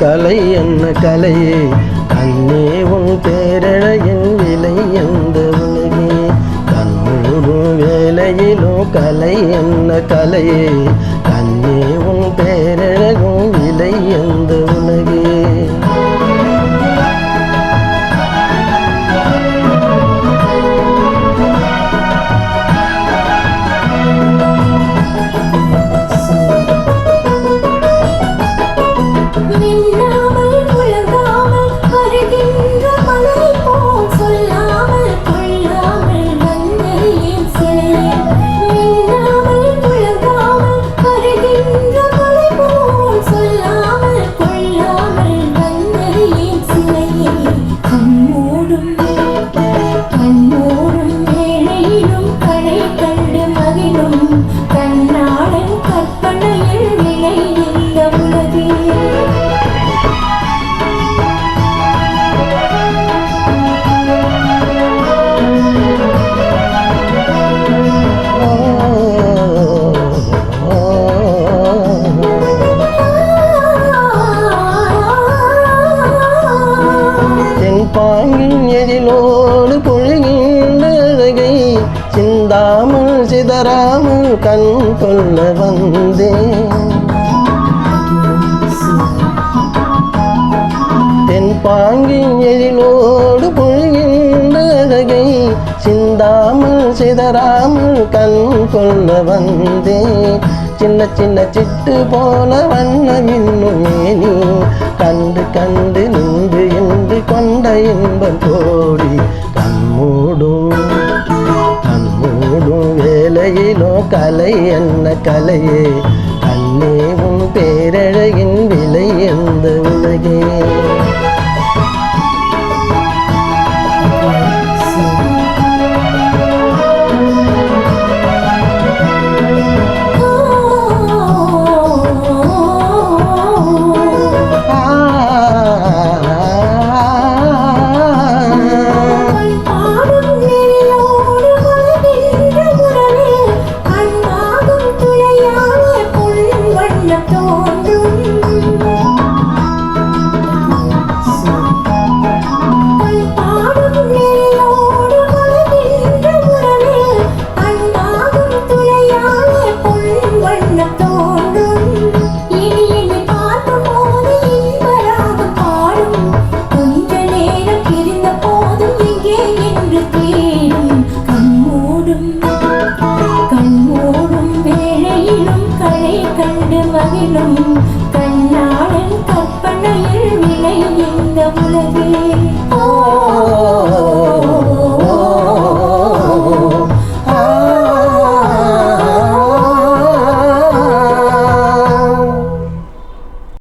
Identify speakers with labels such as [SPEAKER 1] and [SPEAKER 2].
[SPEAKER 1] கலை என்ன கலையே கண்ணே உன் பேரழகின் விலை எந்த உலகே கண்மூடும் வேலையிலும் கலை என்ன கலையே கண்ணே உன் பேரழகும் விலை எந்த உலகே பாங்கின் எதிலோடு பொழுகின்ற அழகை சிந்தாமல் சிதறாமல் கண் கொள்ள வந்தேன் தென் பாங்கின் எதிலோடு பொழுகின்ற அழகை சிந்தாமல் சிதறாமல் கண் கொள்ள வந்தேன் சின்ன சின்ன சிட்டு போல வண்ணம் இன்னும் மேனி கண்டு கண்டு நின்று என்று கொண்ட இன்பம் கோடி கண்மூடும் வேலையிலோ கலை என்ன கலையே கண்ணே உன் பேரழகின் விலை எந்த உலகே
[SPEAKER 2] கண்ணாளன் கற்பனையில் விளை இந்த உலகே